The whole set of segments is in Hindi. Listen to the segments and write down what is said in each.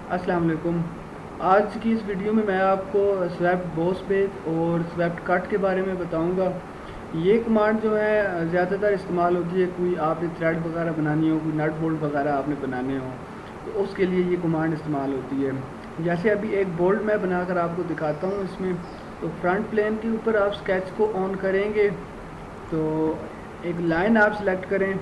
अस्सलाम वालेकुम। आज की इस वीडियो में मैं आपको स्वेप्ट बॉस पेज और स्वेप्ट कट के बारे में बताऊंगा। ये कमांड जो है ज़्यादातर इस्तेमाल होती है कोई आपने थ्रेड वगैरह बनानी हो, कोई नट बोल्ट वगैरह आपने बनाने हो तो उसके लिए ये कमांड इस्तेमाल होती है। जैसे अभी एक बोल्ट मैं बनाकर आपको दिखाता हूँ इसमें। तो फ्रंट प्लेन के ऊपर आप स्केच को ऑन करेंगे तो एक लाइन आप सेलेक्ट करें।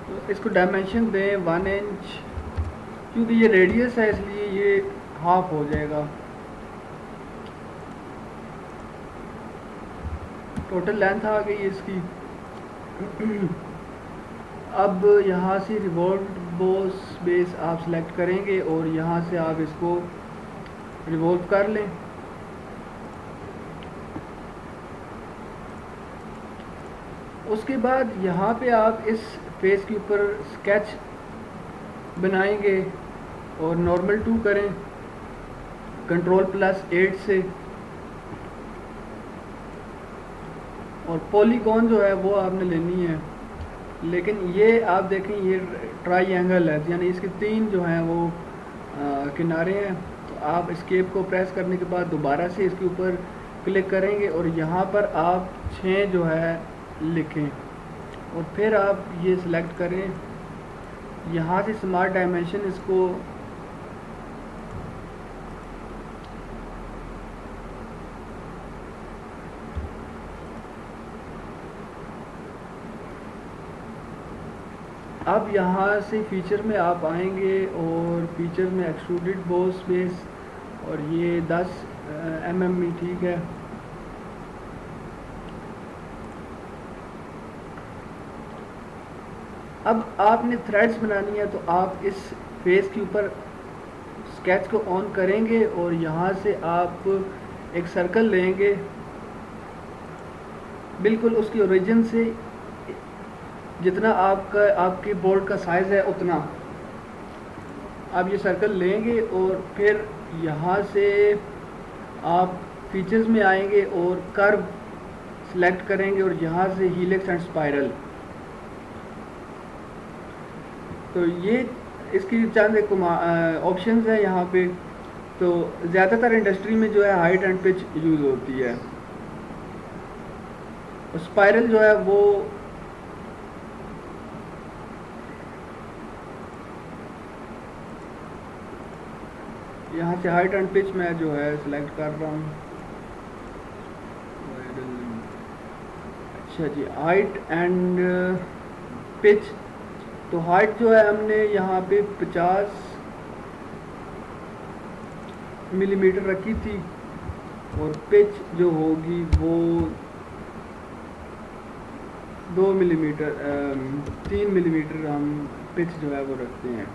तो इसको डायमेंशन दें 1 इंच, क्योंकि ये रेडियस है इसलिए ये हाफ हो जाएगा। टोटल लेंथ आ गई इसकी। अब यहाँ से रिवॉल्व बॉस बेस आप सेलेक्ट करेंगे और यहाँ से आप इसको रिवॉल्व कर लें। उसके बाद यहाँ पे आप इस फेस के ऊपर स्केच बनाएंगे और नॉर्मल टू करें Ctrl+8 से, और पॉलीगॉन जो है वो आपने लेनी है। लेकिन ये आप देखें ये ट्राइंगल है, यानी इसके 3 जो हैं वो किनारे हैं। तो आप एस्केप को प्रेस करने के बाद दोबारा से इसके ऊपर क्लिक करेंगे और यहाँ पर आप 6 जो है लिखें और फिर आप ये सिलेक्ट करें। यहाँ से स्मार्ट डायमेंशन इसको अब यहाँ से फीचर में आप आएंगे और फीचर में एक्सट्रूडेड बॉस बेस और ये 10 mm में ठीक है। अब आपने थ्रेड्स बनानी है तो आप इस फेस के ऊपर स्केच को ऑन करेंगे और यहाँ से आप एक सर्कल लेंगे बिल्कुल उसकी ओरिजिन से जितना आपके बोल्ट का साइज़ है उतना आप ये सर्कल लेंगे और फिर यहाँ से आप फीचर्स में आएंगे और कर्व सेलेक्ट करेंगे और यहाँ से हीलिक्स एंड स्पाइरल। तो ये इसकी चंद एक ऑप्शंस है यहाँ पे। तो ज़्यादातर इंडस्ट्री में जो है हाइट एंड पिच यूज़ होती है और स्पाइरल जो है वो यहाँ से हाइट एंड पिच मैं जो है सिलेक्ट कर रहा हूँ। अच्छा जी, हाइट एंड पिच। तो हाइट जो है हमने यहाँ पे 50 मिलीमीटर रखी थी और पिच जो होगी वो 2 मिलीमीटर 3 मिलीमीटर हम पिच जो है वो रखते हैं।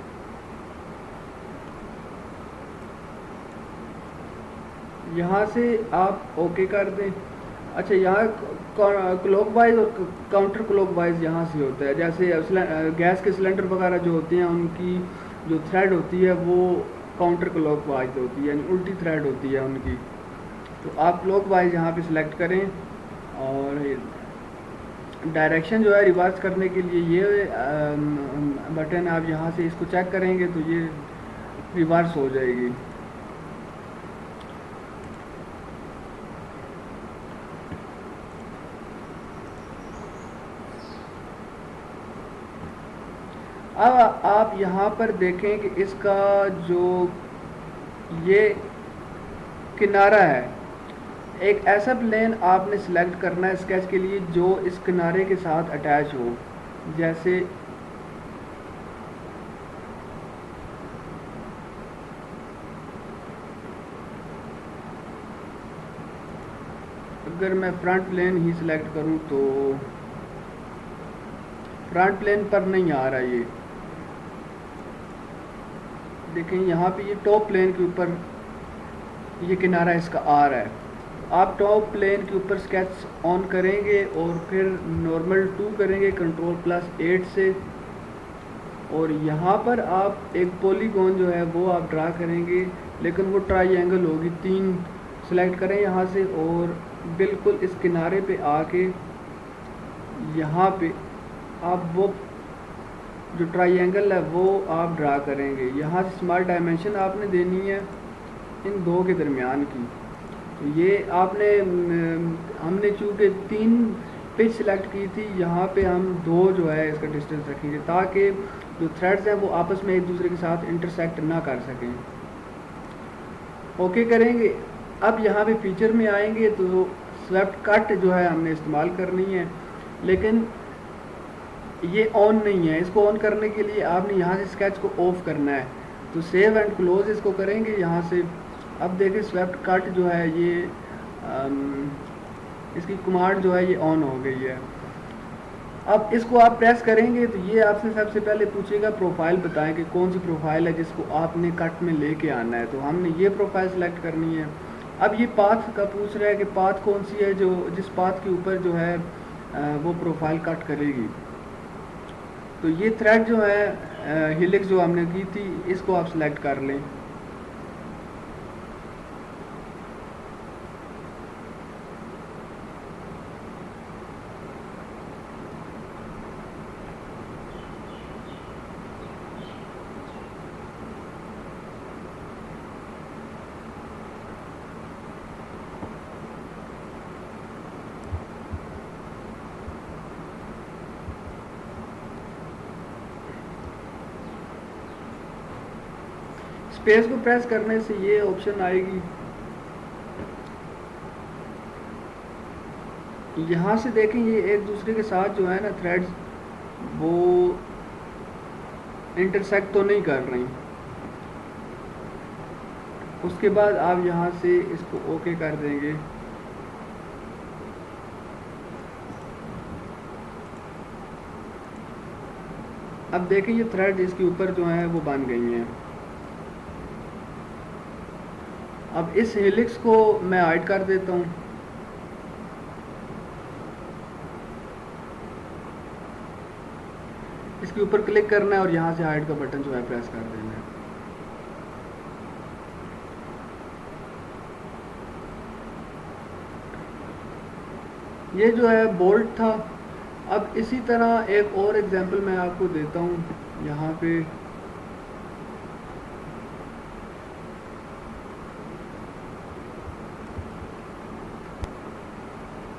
यहाँ से आप ओके कर दें। अच्छा, यहाँ क्लॉकवाइज और काउंटर क्लॉकवाइज यहाँ से होता है। जैसे गैस के सिलेंडर वगैरह जो होते हैं उनकी जो थ्रेड होती है वो काउंटर क्लॉकवाइज होती है, यानी उल्टी थ्रेड होती है उनकी। तो आप क्लॉकवाइज यहाँ पे सिलेक्ट करें और डायरेक्शन जो है रिवर्स करने के लिए ये बटन आप यहाँ से इसको चेक करेंगे तो ये रिवर्स हो जाएगी। अब आप यहाँ पर देखें कि इसका जो ये किनारा है, एक ऐसा प्लेन आपने सिलेक्ट करना है स्केच के लिए जो इस किनारे के साथ अटैच हो। जैसे अगर मैं फ्रंट प्लेन ही सिलेक्ट करूं तो फ्रंट प्लेन पर नहीं आ रहा ये। देखें यहाँ पे ये टॉप प्लेन के ऊपर ये किनारा इसका आ रहा है। आप टॉप प्लेन के ऊपर स्केच ऑन करेंगे और फिर नॉर्मल टू करेंगे Ctrl+8 से और यहाँ पर आप एक पॉलीगॉन जो है वो आप ड्रा करेंगे, लेकिन वो ट्राइंगल होगी। 3 सेलेक्ट करें यहाँ से और बिल्कुल इस किनारे पे आके यहाँ पे आप वो जो ट्राइंगल है वो आप ड्रा करेंगे। यहाँ से स्मॉल डायमेंशन आपने देनी है इन दो के दरमियान की। तो ये आपने हमने चूँकि 3 पिच सेलेक्ट की थी, यहाँ पे हम 2 जो है इसका डिस्टेंस रखेंगे ताकि जो थ्रेड्स हैं वो आपस में एक दूसरे के साथ इंटरसेक्ट ना कर सकें। ओके करेंगे। अब यहाँ पे फीचर में आएंगे तो स्वेप्ट कट जो है हमने इस्तेमाल करनी है, लेकिन ये ऑन नहीं है। इसको ऑन करने के लिए आपने यहाँ से स्केच को ऑफ करना है। तो सेव एंड क्लोज इसको करेंगे यहाँ से। अब देखिए स्वेप्ट कट जो है ये इसकी कमांड जो है ये ऑन हो गई है। अब इसको आप प्रेस करेंगे तो ये आपसे सबसे पहले पूछेगा प्रोफाइल बताएं कि कौन सी प्रोफाइल है जिसको आपने कट में लेके आना है। तो हमने ये प्रोफाइल सेलेक्ट करनी है। अब ये पाथ का पूछ रहा है कि पाथ कौन सी है जो जिस पाथ के ऊपर जो है वो प्रोफाइल कट करेगी। तो ये थ्रेड जो है हेलिक्स जो हमने की थी इसको आप सिलेक्ट कर लें। स्पेस को प्रेस करने से ये ऑप्शन आएगी। यहाँ से देखें ये एक दूसरे के साथ जो है ना थ्रेड्स वो इंटरसेक्ट तो नहीं कर रही। उसके बाद आप यहाँ से इसको ओके कर देंगे। अब देखें ये थ्रेड इसके ऊपर जो है वो बन गई हैं। अब इस हेलिक्स को मैं हाइड कर देता हूँ। इसके ऊपर क्लिक करना है और यहाँ से हाइड का बटन जो है प्रेस कर देना है। ये जो है बोल्ट था। अब इसी तरह एक और एग्जांपल मैं आपको देता हूँ यहाँ पे।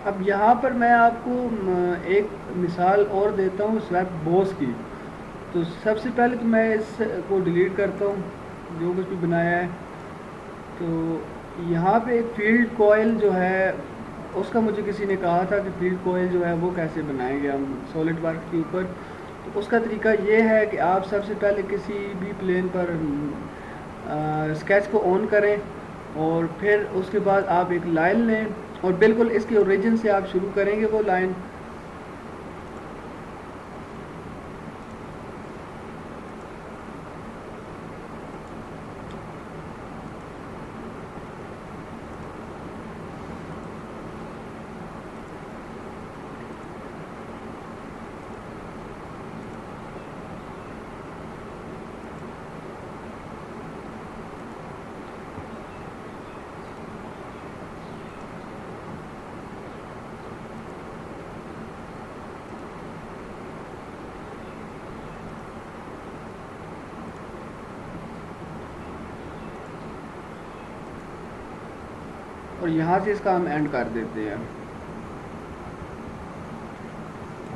अब यहाँ पर मैं आपको एक मिसाल और देता हूँ स्वैप बॉस की। तो सबसे पहले तो मैं इसको डिलीट करता हूँ जो कुछ भी बनाया है। तो यहाँ पे एक फील्ड कोयल जो है उसका मुझे किसी ने कहा था कि फील्ड कोयल जो है वो कैसे बनाएंगे हम सॉलिड वर्क के ऊपर। तो उसका तरीका ये है कि आप सबसे पहले किसी भी प्लेन पर स्केच को ऑन करें और फिर उसके बाद आप एक लाइन लें और बिल्कुल इसके ओरिजिन से आप शुरू करेंगे वो लाइन। और यहाँ से इसका हम एंड कर देते हैं।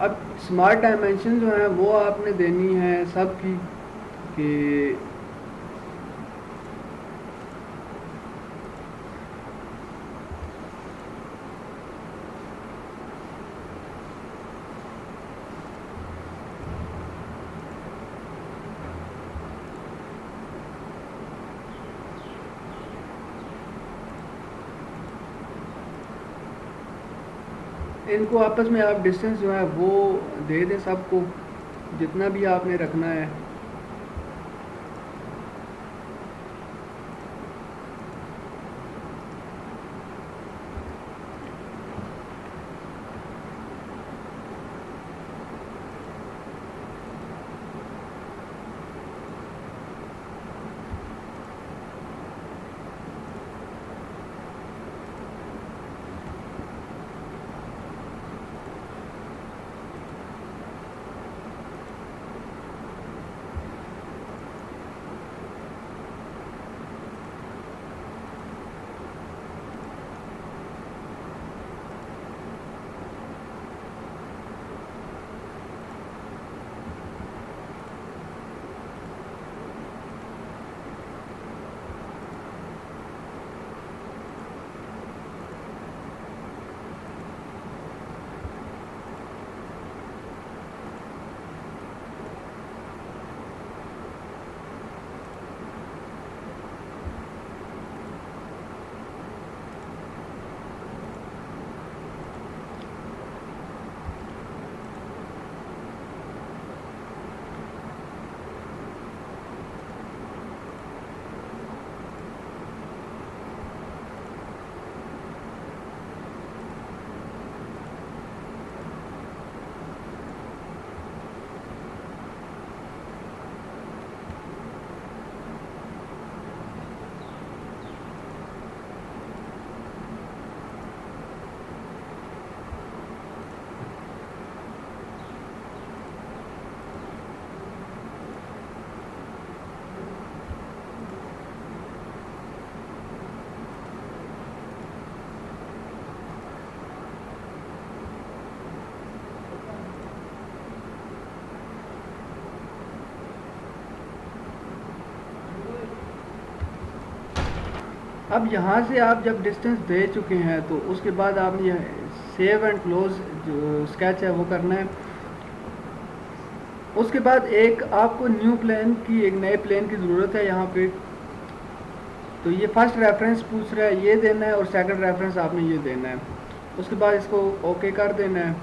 अब स्मार्ट डायमेंशन जो है वो आपने देनी है सबकी कि इनको आपस में आप डिस्टेंस जो है वो दे दें सबको जितना भी आपने रखना है। अब यहाँ से आप जब डिस्टेंस दे चुके हैं तो उसके बाद आपने यह सेव एंड क्लोज जो स्केच है वो करना है। उसके बाद एक आपको न्यू प्लेन की, एक नए प्लेन की ज़रूरत है यहाँ पे। तो ये फर्स्ट रेफरेंस पूछ रहा है, ये देना है, और सेकंड रेफरेंस आपने ये देना है। उसके बाद इसको ओके कर देना है।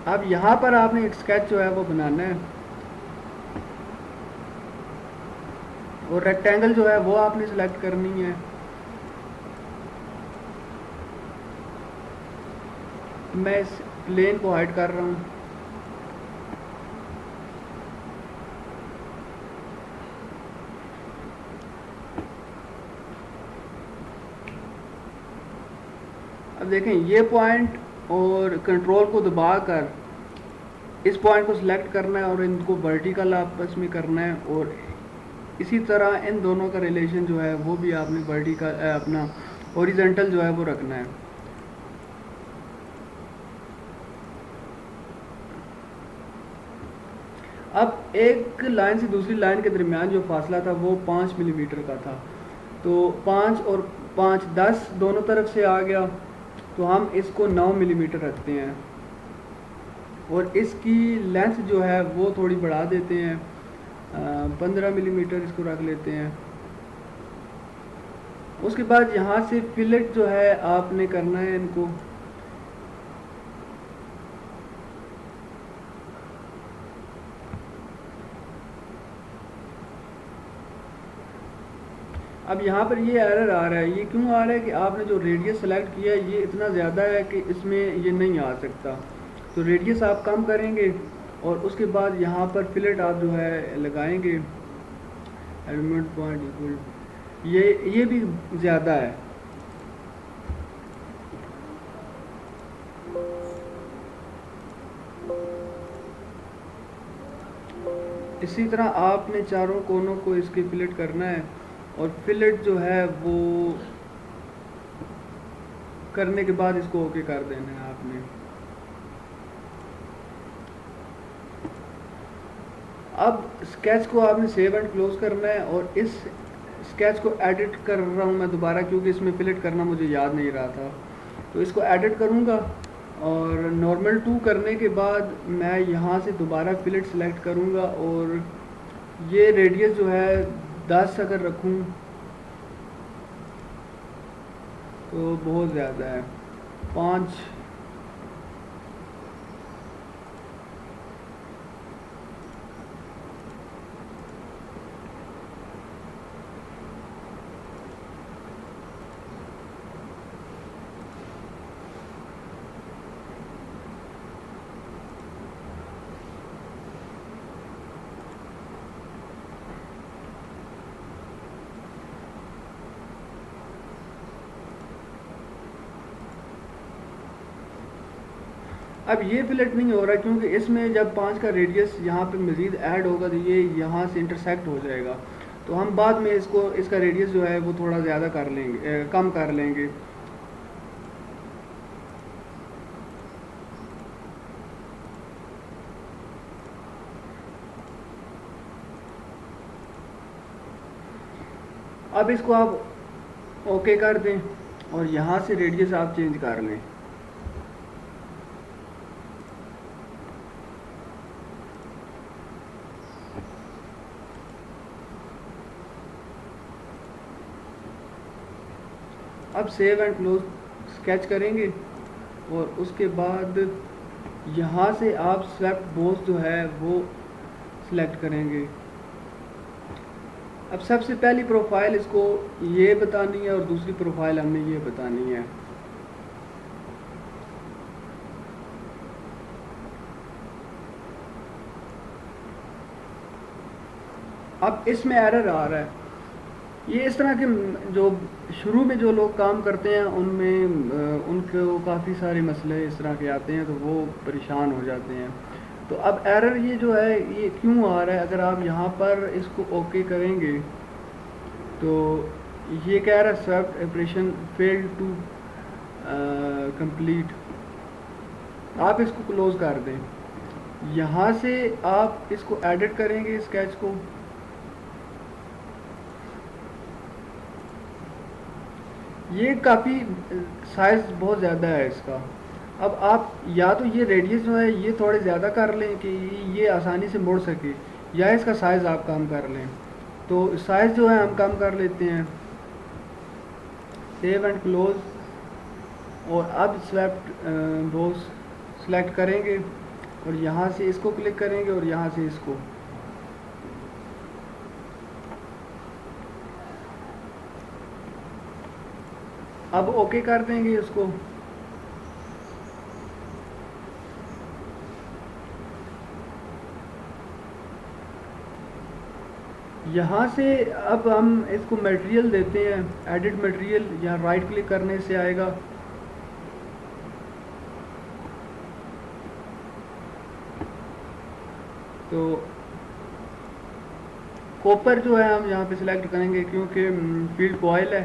अब यहाँ पर आपने एक स्केच जो है वो बनाना है, और रेक्टेंगल जो है वो आपने सेलेक्ट करनी है। मैं इस प्लेन को हाइड कर रहा हूँ। अब देखें ये पॉइंट, और कंट्रोल को दबाकर इस पॉइंट को सिलेक्ट करना है और इनको वर्टिकल आपस में करना है, और इसी तरह इन दोनों का रिलेशन जो है वो भी आपने वर्टिकल अपना हॉरिजॉन्टल जो है वो रखना है। अब एक लाइन से दूसरी लाइन के दरमियान जो फासला था वो 5 मिलीमीटर का था, तो 5 और 5 10 दोनों तरफ से आ गया, तो हम इसको 9 मिलीमीटर रखते हैं, और इसकी लेंथ जो है वो थोड़ी बढ़ा देते हैं, 15 मिलीमीटर इसको रख लेते हैं। उसके बाद यहाँ से फिलेट जो है आपने करना है इनको। अब यहाँ पर ये एरर आ रहा है, ये क्यों आ रहा है कि आपने जो रेडियस सेलेक्ट किया है ये इतना ज़्यादा है कि इसमें ये नहीं आ सकता। तो रेडियस आप कम करेंगे, और उसके बाद यहाँ पर फिलेट आप जो है लगाएंगे, एलिमेंट पॉइंट इक्वल, ये भी ज़्यादा है। इसी तरह आपने चारों कोनों को इसके फिलेट करना है, और फिलेट जो है वो करने के बाद इसको ओके कर देना है आपने। अब स्केच को आपने सेव एंड क्लोज करना है, और इस स्केच को एडिट कर रहा हूँ मैं दोबारा, क्योंकि इसमें फिलेट करना मुझे याद नहीं रहा था। तो इसको एडिट करूँगा, और नॉर्मल टू करने के बाद मैं यहाँ से दोबारा फिलेट सेलेक्ट करूँगा, और ये रेडियस जो है 10 अगर रखूँ तो बहुत ज़्यादा है, 5। अब ये फिलेट नहीं हो रहा क्योंकि इसमें जब 5 का रेडियस यहाँ पे मज़ीद ऐड होगा तो ये यहाँ से इंटरसेक्ट हो जाएगा। तो हम बाद में इसका रेडियस जो है वो थोड़ा ज़्यादा कर लेंगे, कम कर लेंगे। अब इसको आप ओके कर दें, और यहाँ से रेडियस आप चेंज कर लें। अब सेव एंड क्लोज स्केच करेंगे, और उसके बाद यहाँ से आप स्वेप्ट बोस जो है वो सिलेक्ट करेंगे। अब सबसे पहली प्रोफाइल इसको ये बतानी है, और दूसरी प्रोफाइल हमने ये बतानी है। अब इसमें एरर आ रहा है, ये इस तरह के जो शुरू में जो लोग काम करते हैं उनमें उनको काफ़ी सारे मसले इस तरह के आते हैं, तो वो परेशान हो जाते हैं। तो अब एरर ये जो है ये क्यों आ रहा है, अगर आप यहाँ पर इसको ओके करेंगे तो ये कह रहा है swept operation failed to complete. आप इसको क्लोज़ कर दें। यहाँ से आप इसको एडिट करेंगे स्केच को, ये काफ़ी साइज़ बहुत ज़्यादा है इसका। अब आप या तो ये रेडियस जो है ये थोड़े ज़्यादा कर लें कि ये आसानी से मुड़ सके, या इसका साइज़ आप कम कर लें। तो साइज़ जो है हम कम कर लेते हैं, सेव एंड क्लोज, और अब स्वैप्ट बोस सेलेक्ट करेंगे और यहाँ से इसको क्लिक करेंगे और यहाँ से इसको। अब ओके कर देंगे इसको। यहाँ से अब हम इसको मटेरियल देते हैं, एडिट मटेरियल, यहाँ राइट क्लिक करने से आएगा। तो कॉपर जो है हम यहाँ पे सिलेक्ट करेंगे क्योंकि फील्ड कॉइल है।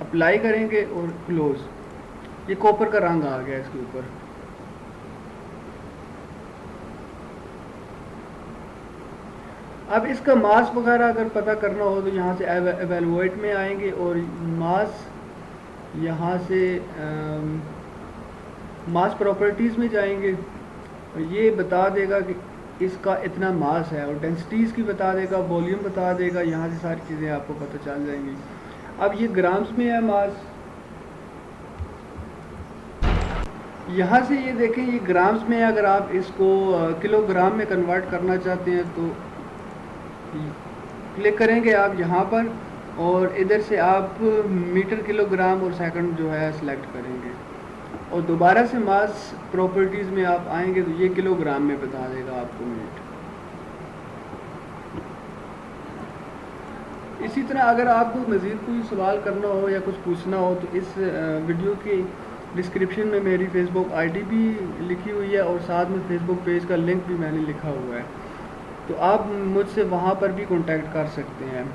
अप्लाई करेंगे और क्लोज। ये कॉपर का रंग आ गया इसके ऊपर। अब इसका मास वगैरह अगर पता करना हो तो यहाँ से एवेलुएट में आएंगे और मास, यहाँ से मास प्रॉपर्टीज़ में जाएंगे और ये बता देगा कि इसका इतना मास है, और डेंसिटीज़ की बता देगा, वॉल्यूम बता देगा। यहाँ से सारी चीज़ें आपको पता चल जाएंगी। अब ये ग्राम्स में है मास, यहाँ से ये देखें ये ग्राम्स में है। अगर आप इसको किलोग्राम में कन्वर्ट करना चाहते हैं तो क्लिक करेंगे आप यहाँ पर, और इधर से आप मीटर, किलोग्राम और सेकंड जो है सिलेक्ट करेंगे, और दोबारा से मास प्रॉपर्टीज़ में आप आएंगे तो ये किलोग्राम में बता देगा आपको मिनट। इसी तरह अगर आपको मज़ीद कोई सवाल करना हो या कुछ पूछना हो तो इस वीडियो के डिस्क्रिप्शन में मेरी फेसबुक आईडी भी लिखी हुई है, और साथ में फेसबुक पेज का लिंक भी मैंने लिखा हुआ है, तो आप मुझसे वहाँ पर भी कांटेक्ट कर सकते हैं।